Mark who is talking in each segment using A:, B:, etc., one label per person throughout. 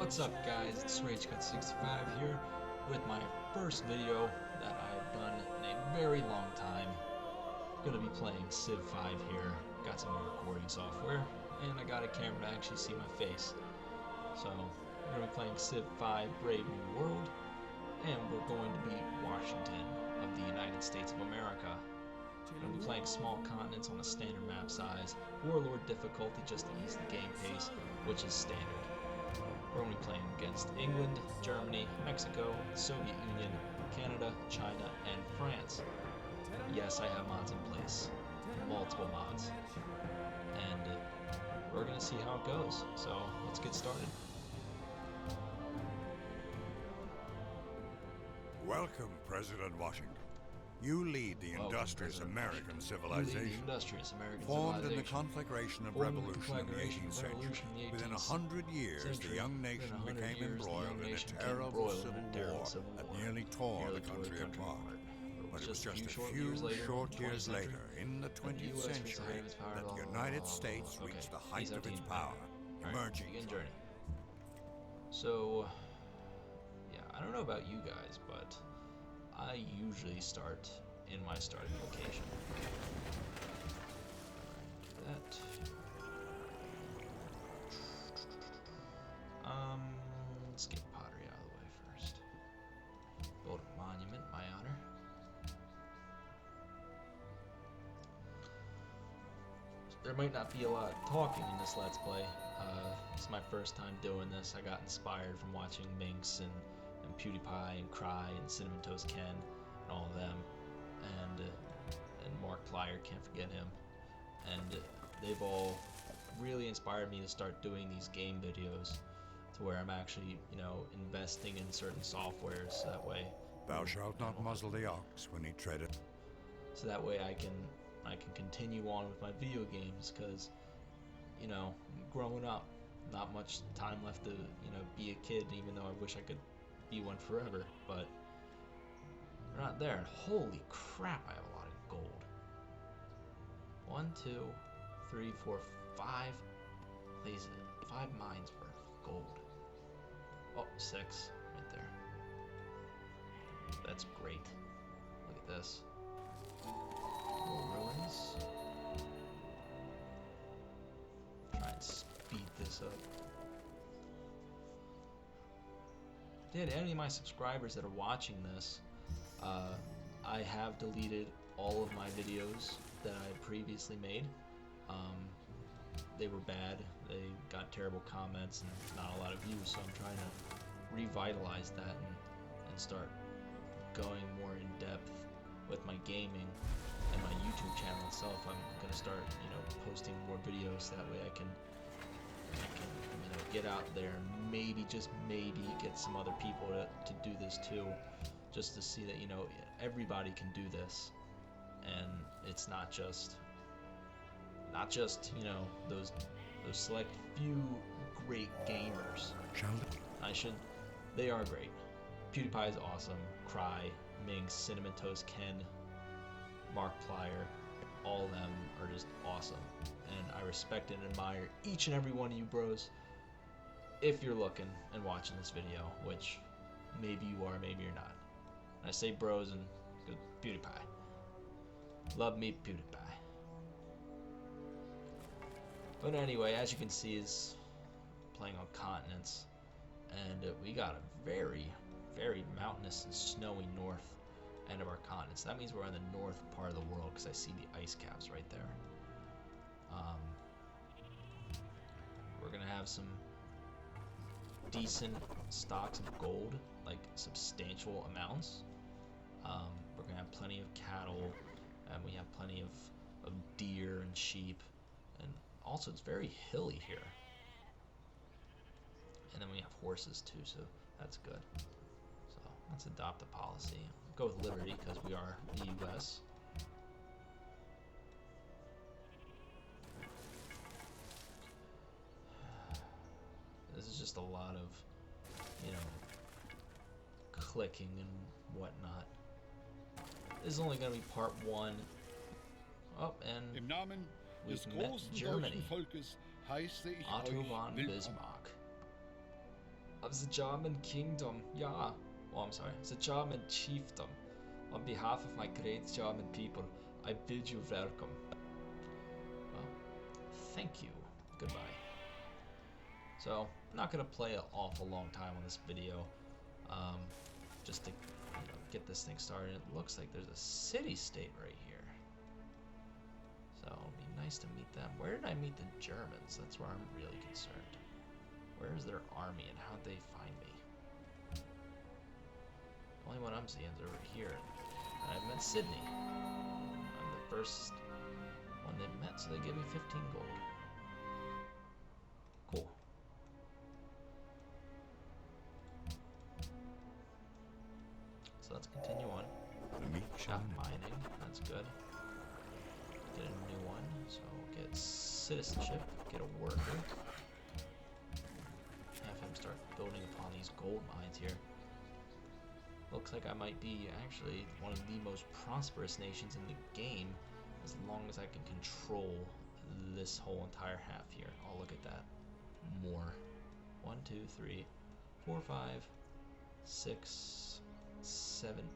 A: What's up guys, it's RageCut65 here with my first video that I've done in a very long time. I'm gonna be playing Civ 5 here, got some new recording software, and I got a camera to actually see my face. So, we're gonna be playing Civ 5 Brave New World, and we're going to be Washington of the United States of America. We're going to be playing small continents on a standard map size, Warlord difficulty just to ease the game pace, which is standard. We're only playing against England, Germany, Mexico, the Soviet Union, Canada, China, and France. Yes, I have mods in place. Multiple mods. And we're going to see how it goes. So, let's get started.
B: Welcome, President Washington. You lead the industrious American civilization, formed in the conflagration of revolution in the 18th century. Within 100 years, the young nation became embroiled in a terrible civil war that nearly tore the country apart. But it was just a few short years later, in the 20th century, that the United States reached the height of its power, emerging.
A: So, yeah, I don't know about you guys, but I usually start in my starting location. That. Let's get pottery out of the way first. Build a monument, my honor. There might not be a lot of talking in this Let's Play. It's my first time doing this. I got inspired from watching MinX and Pewdiepie and Cry and CinnamonToastKen and all of them, and Markiplier, can't forget him, and they've all really inspired me to start doing these game videos to where I'm actually, you know, investing in certain softwares so that way
B: Thou shalt not muzzle the ox when he treadeth.
A: So that way I can continue on with my video games, because, you know, growing up, not much time left to, you know, be a kid, even though I wish I could be one forever, but they're not there. And holy crap, I have a lot of gold. 1, 2, 3, 4, 5 places, 5 mines worth of gold. Oh, 6 right there. That's great. Look at this. More ruins. Try and speed this up. Did any of my subscribers that are watching this, I have deleted all of my videos that I had previously made. They were bad, they got terrible comments and not a lot of views, so I'm trying to revitalize that and start going more in depth with my gaming and my YouTube channel itself. I'm going to start, you know, posting more videos so that way I can you know, get out there and maybe, just maybe, get some other people to do this too, just to see that, you know, everybody can do this, and it's not just you know, those select few great gamers. They are great. Pewdiepie is awesome. Cry, MinX, CinnamonToastKen, Markiplier, all of them are just awesome, and I respect and admire each and every one of you bros. If you're looking and watching this video, which maybe you are, maybe you're not. I say bros and go Pewdiepie. Love me Pewdiepie. But anyway, as you can see, is playing on continents, and we got a very, very mountainous and snowy north end of our continents. That means we're on the north part of the world, because I see the ice caps right there. We're gonna have some decent stocks of gold, like substantial amounts. We're gonna have plenty of cattle, and we have plenty of deer and sheep, and also it's very hilly here. And then we have horses too, so that's good. So let's adopt a policy. Go with liberty, because we are the US. This is just a lot of, you know, clicking and whatnot. This is only going to be part 1. Oh, and
C: Im Namen des großen deutschen Volkes heiße ich
A: Otto
C: euch
A: von
C: willkommen.
A: Bismarck. of the German kingdom. Yeah. Oh, I'm sorry. The German chiefdom. On behalf of my great German people, I bid you welcome. Well, thank you. Goodbye. So, I'm not gonna play an awful long time on this video, just to get this thing started. It looks like there's a city-state right here. So, it'll be nice to meet them. Where did I meet the Germans? That's where I'm really concerned. Where is their army and how'd they find me? The only one I'm seeing is over here. And I've met Sydney. I'm the first one they met, so they gave me 15 gold. Cool. So let's continue on. Shaft mining, that's good. Get a new one, so we'll get citizenship, get a worker. Have him start building upon these gold mines here. Looks like I might be actually one of the most prosperous nations in the game as long as I can control this whole entire half here. Oh, look at that. More. 1, 2, 3, 4, 5, 6, 7,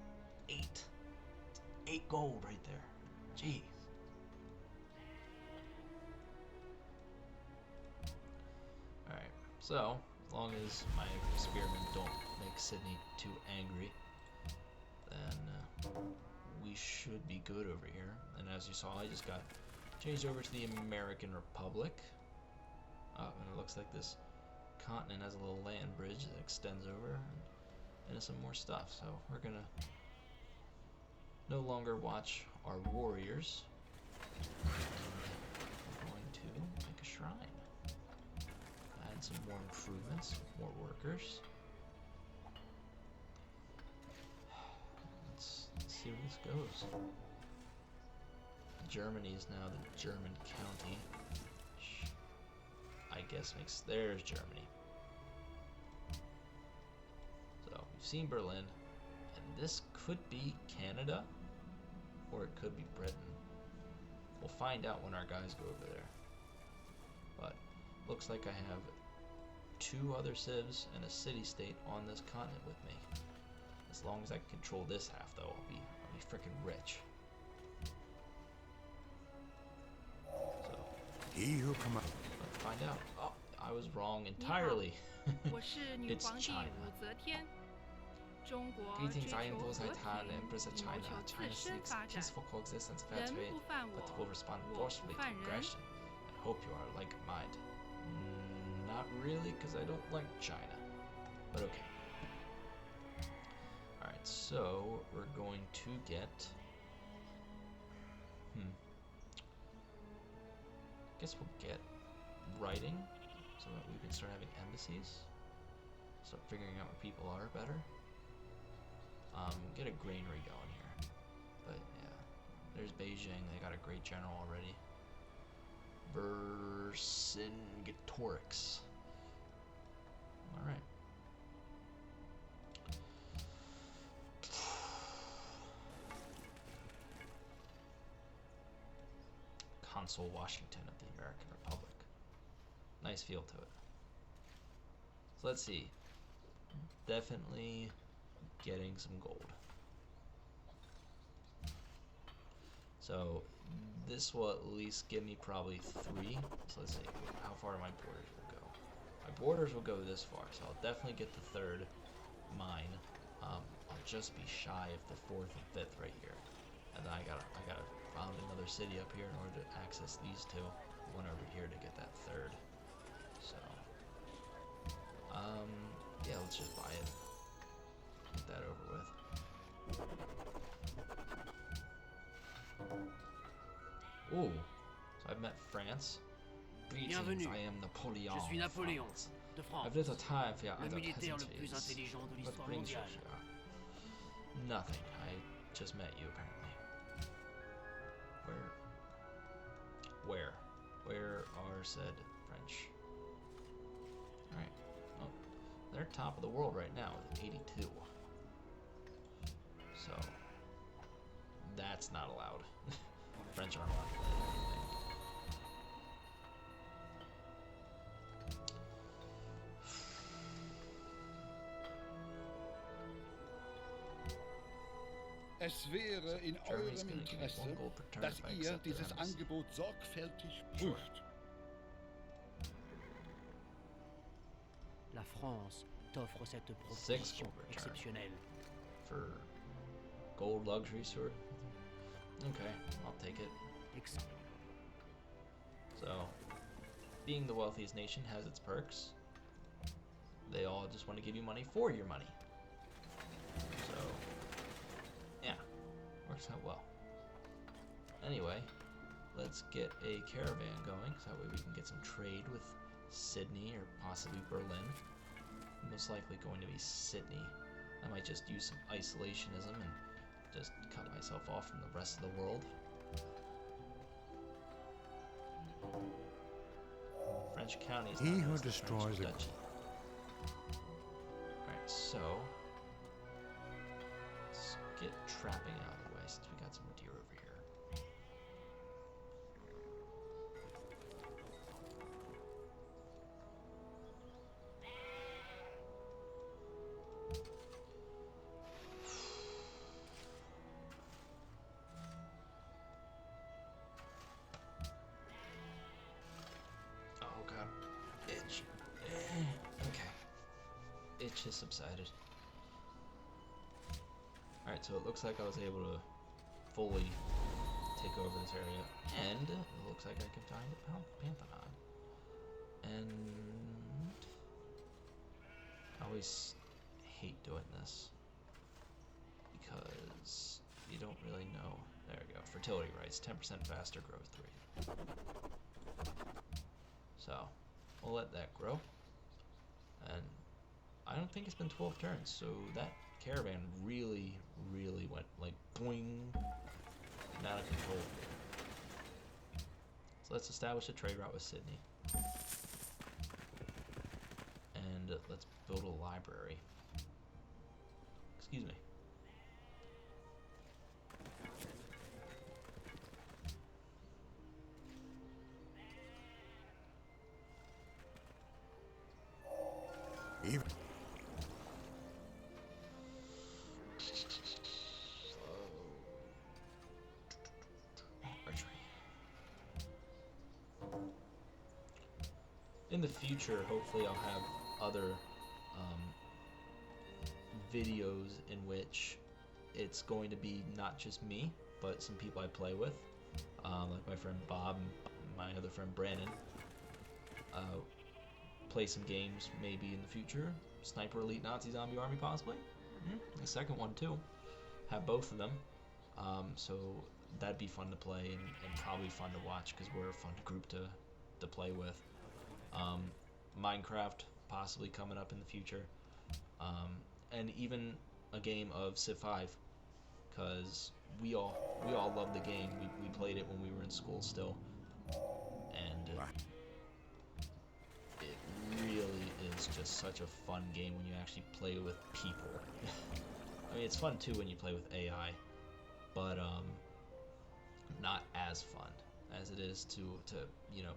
A: 8. 8 gold right there. Jeez. Alright, so as long as my spearmen don't make Sydney too angry, then we should be good over here. And as you saw, I just got changed over to the American Republic. And it looks like this continent has a little land bridge that extends over into some more stuff. So we're gonna no longer watch our warriors. We're going to make a shrine. Add some more improvements, more workers. Let's see where this goes. Germany is now the German county. Which I guess makes there's Germany. So we've seen Berlin, and this could be Canada, or it could be Britain. We'll find out when our guys go over there. But looks like I have 2 other civs and a city-state on this continent with me. As long as I can control this half, though, I'll be freaking rich. So
B: he who come up.
A: Let's find out. Oh, I was wrong entirely. It's China. Greetings, I am Wu Zaitan, Empress of China. China seeks peaceful coexistence, fair trade, but will respond forcefully to aggression. I hope you are like mind. Not really, because I don't like China. But okay. Alright, so we're going to get... guess we'll get writing, so that we can start having embassies. Start figuring out where people are better. Get a granary going here. But yeah, there's Beijing. They got a great general already. Vercingetorix. All right. Consul Washington of the American Republic. Nice feel to it. So let's see. Definitely getting some gold. So this will at least give me probably 3. So let's see how far my borders will go. My borders will go this far, so I'll definitely get the 3rd mine. I'll just be shy of the 4th and 5th right here, and then I gotta found another city up here in order to access these 2. One over here to get that 3rd. So yeah, let's just buy it. Get that over with. Ooh, so I've met France. Greetings, I am Napoleon.
C: Je suis Napoléon de France.
A: I've little time for your
C: Le
A: other
C: militaire le plus
A: pleasantries.
C: intelligent de
A: What
C: l'histoire
A: brings you
C: mondiale.
A: here? Nothing. I just met you apparently. Where are said French? Alright. Well, they're top of the world right now with 82. So that's not allowed. French aren't allowed to play anything.
D: Es wäre in
A: Germany's
D: eurem
A: gonna give me 1
D: Interesse,
A: gold per turn
D: dass
A: if I
D: ihr
A: accept their
D: dieses
A: embassy.
D: Angebot sorgfältig
A: Sure.
D: prüft.
C: La France t'offre cette
A: 6
C: proposition
A: gold per turn
C: exceptionnelle.
A: for gold luxury sword. Okay, I'll take it. So, being the wealthiest nation has its perks. They all just want to give you money for your money. So, yeah, works out well. Anyway, let's get a caravan going, so that way we can get some trade with Sydney or possibly Berlin. Most likely going to be Sydney. I might just use some isolationism and just cut myself off from the rest of the world. French counties.
B: He who destroys a
A: duchy. Alright, so let's get trapping out of the way since we got some deer over here. Oh god, itch. Okay, itch has subsided. Alright, so it looks like I was able to fully take over this area, and it looks like I can find a Pantheon. And I always hate doing this because you don't really know. There we go. Fertility rights, 10% faster growth rate. So we'll let that grow. And I don't think it's been 12 turns, so that caravan really went like boing and out of control. So let's establish a trade route with Sydney. And let's build a library. Excuse me.
B: Even
A: Archery. In the future, hopefully I'll have other videos in which it's going to be not just me, but some people I play with, like my friend Bob and my other friend Brandon. Play some games maybe in the future. Sniper Elite Nazi Zombie Army possibly. The second one too. Have both of them. So that'd be fun to play and probably fun to watch because we're a fun group to play with. Minecraft possibly coming up in the future. And even a game of Civ 5 because we all love the game. We played it when we were in school still. And it really is just such a fun game when you actually play with people. I mean, it's fun too when you play with AI, but not as fun as it is to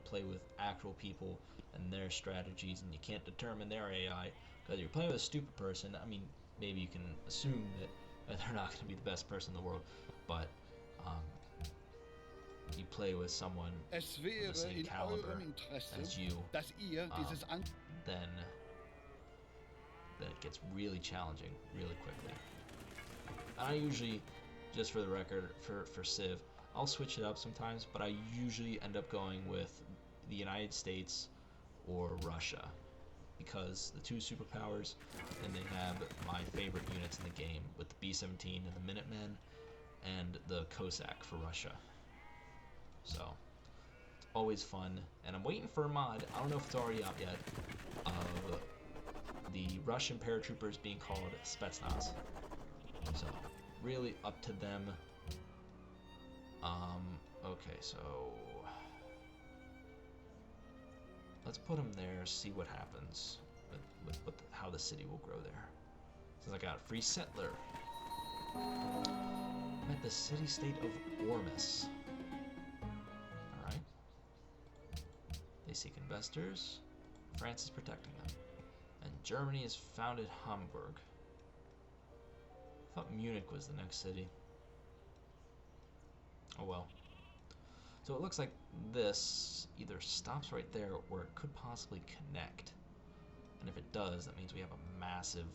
A: play with actual people and their strategies, and you can't determine their AI because you're playing with a stupid person. I mean, maybe you can assume that they're not going to be the best person in the world, but you play with someone
D: Es
A: with the
D: wäre
A: same
D: in
A: caliber
D: eurem Interesse,
A: as you,
D: dass ihr dieses
A: then it gets really challenging really quickly. I usually, just for the record, for Civ, I'll switch it up sometimes, but I usually end up going with the United States or Russia because the two superpowers, and they have my favorite units in the game with the B-17 and the Minutemen and the Cossack for Russia. So it's always fun, and I'm waiting for a mod. I don't know if it's already out yet. Of the Russian paratroopers being called Spetsnaz. So really up to them. Okay, so let's put them there. See what happens with how the city will grow there. Since I got a free settler. I'm at the city-state of Ormus. Alright. They seek investors. France is protecting them. And Germany has founded Hamburg. I thought Munich was the next city. Oh well. So it looks like this either stops right there or it could possibly connect. And if it does, that means we have a massive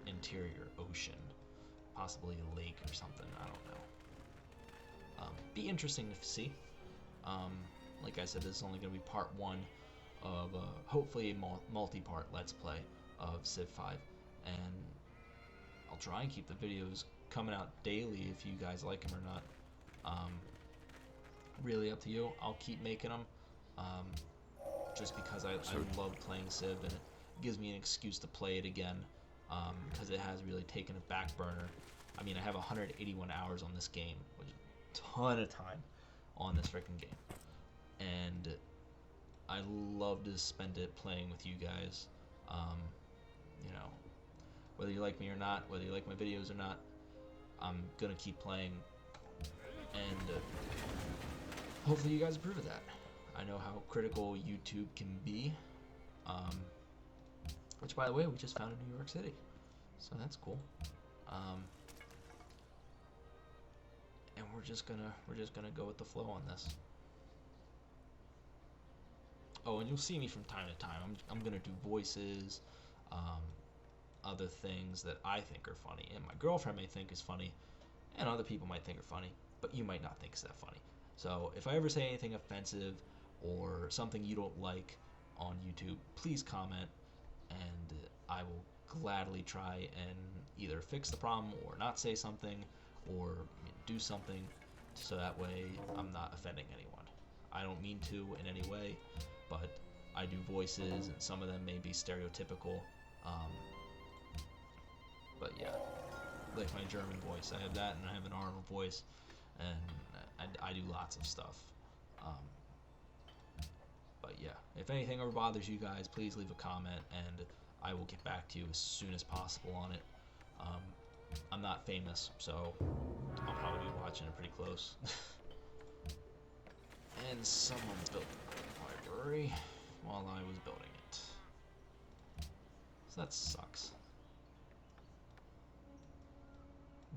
A: interior ocean. Possibly a lake or something, I don't know. Be interesting to see. Like I said, this is only going to be part 1 of hopefully a multi-part Let's Play of Civ 5. And I'll try and keep the videos coming out daily if you guys like them or not. Really up to you. I'll keep making them just because I love playing Civ and it gives me an excuse to play it again because it has really taken a back burner. I mean, I have 181 hours on this game, which is a ton of time on this freaking game. And I love to spend it playing with you guys. You know, whether you like me or not, whether you like my videos or not, I'm gonna keep playing, and hopefully you guys approve of that. I know how critical YouTube can be, which, by the way, we just found in New York City, so that's cool. And we're just gonna go with the flow on this. Oh, and you'll see me from time to time. I'm gonna do voices, other things that I think are funny, and my girlfriend may think is funny, and other people might think are funny, but you might not think it's that funny. So if I ever say anything offensive or something you don't like on YouTube, please comment, and I will gladly try and either fix the problem or not say something or do something so that way I'm not offending anyone. I don't mean to in any way, but I do voices and some of them may be stereotypical. But yeah, like my German voice, I have that, and I have an Arnold voice, and I do lots of stuff. But yeah, if anything ever bothers you guys, please leave a comment, and I will get back to you as soon as possible on it. I'm not famous, so I'll probably be watching it pretty close. And someone built the library while I was building it. So that sucks.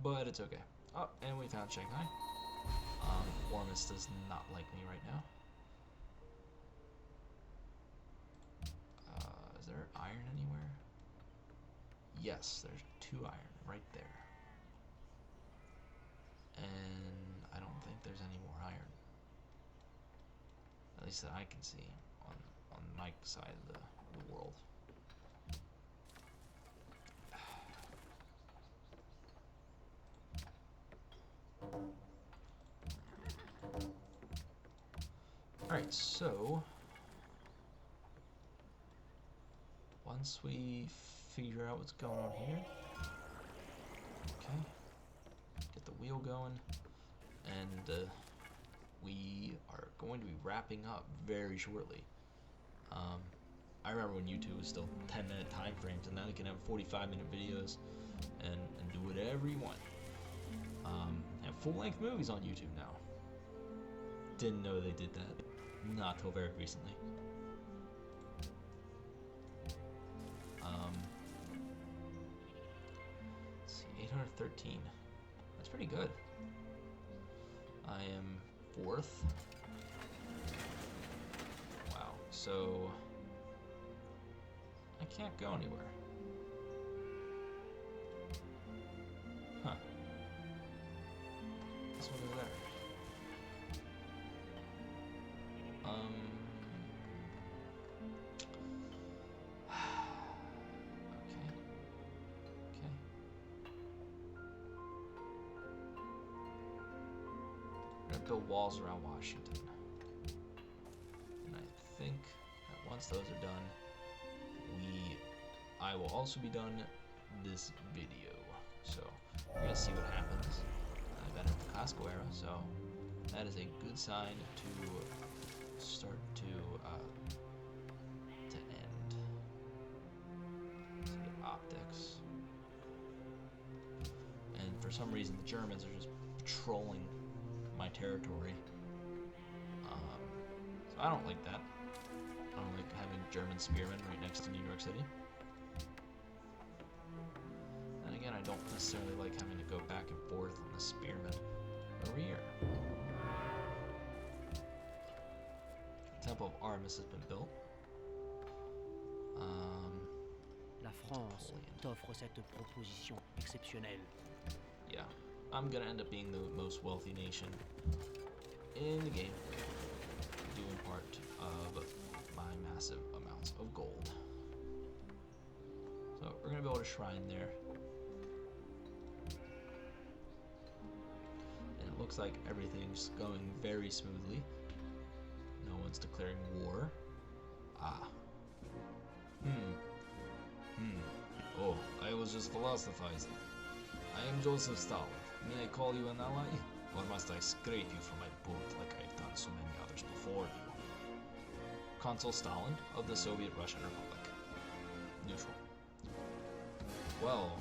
A: But it's okay. Oh, and we found Shanghai. Ormus does not like me right now. Is there iron anywhere? Yes, there's 2 iron right there. And I don't think there's any more iron. At least that I can see on my side of the world. Alright, so once we figure out what's going on here, okay, get the wheel going, and we are going to be wrapping up very shortly. I remember when YouTube was still 10-minute time frames, and now you can have 45-minute videos and do whatever you want. Have full-length movies on YouTube now. Didn't know they did that. Not till very recently. Let's see, 813. That's pretty good. I am 4th. Wow, so I can't go anywhere. Huh. This one is there. Build walls around Washington, and I think that once those are done, I will also be done this video. So we're gonna see what happens. I've entered the Costco era, so that is a good sign to start to end. Let's get optics, and for some reason the Germans are just patrolling my territory. So I don't like that. I don't like having German spearmen right next to New York City. And again, I don't necessarily like having to go back and forth on the spearmen over here. Temple of Artemis has been built.
C: La France t'offre cette proposition exceptionnelle.
A: Yeah, I'm gonna end up being the most wealthy nation in the game, due in part of my massive amounts of gold. So we're gonna build a shrine there. And it looks like everything's going very smoothly. No one's declaring war. Ah. Oh, I was just philosophizing. I am Joseph Stalin. May I call you an ally? Or must I scrape you from my boot like I've done so many others before you? Consul Stalin of the Soviet Russian Republic. Neutral. Well,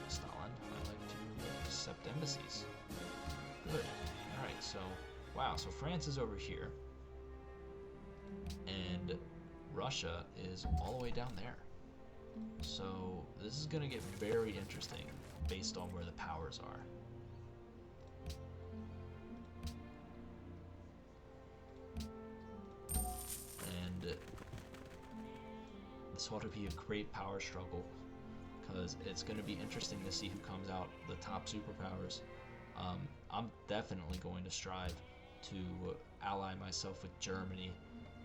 A: Stalin, I like to accept embassies. Good. Alright, so, wow, so France is over here. And Russia is all the way down there. So this is going to get very interesting based on where the powers are. And this ought to be a great power struggle, because it's going to be interesting to see who comes out the top superpowers. I'm definitely going to strive to ally myself with Germany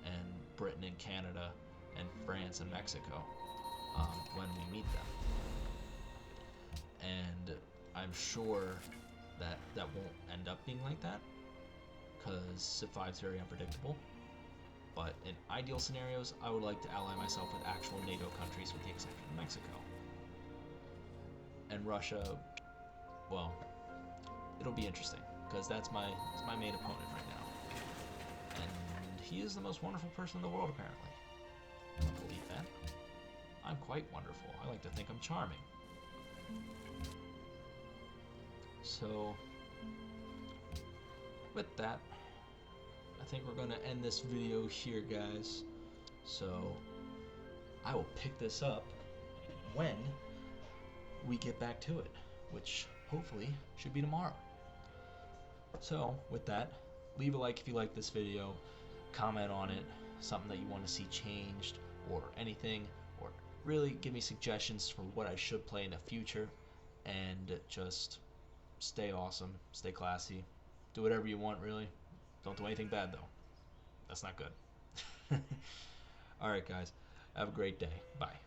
A: and Britain and Canada and France and Mexico when we meet them. And I'm sure that that won't end up being like that, because Civ 5 is very unpredictable. But in ideal scenarios, I would like to ally myself with actual NATO countries, with the exception of Mexico. And Russia, well, it'll be interesting, because that's my main opponent right now. And he is the most wonderful person in the world, apparently. I don't believe that. I'm quite wonderful. I like to think I'm charming. So, with that, I think we're going to end this video here, guys. So, I will pick this up when we get back to it, which hopefully should be tomorrow. So, with that, leave a like if you like this video, comment on it, something that you want to see changed, or anything, or really give me suggestions for what I should play in the future, and just stay awesome, stay classy, do whatever you want, really. Don't do anything bad, though. That's not good. Alright, guys. Have a great day. Bye.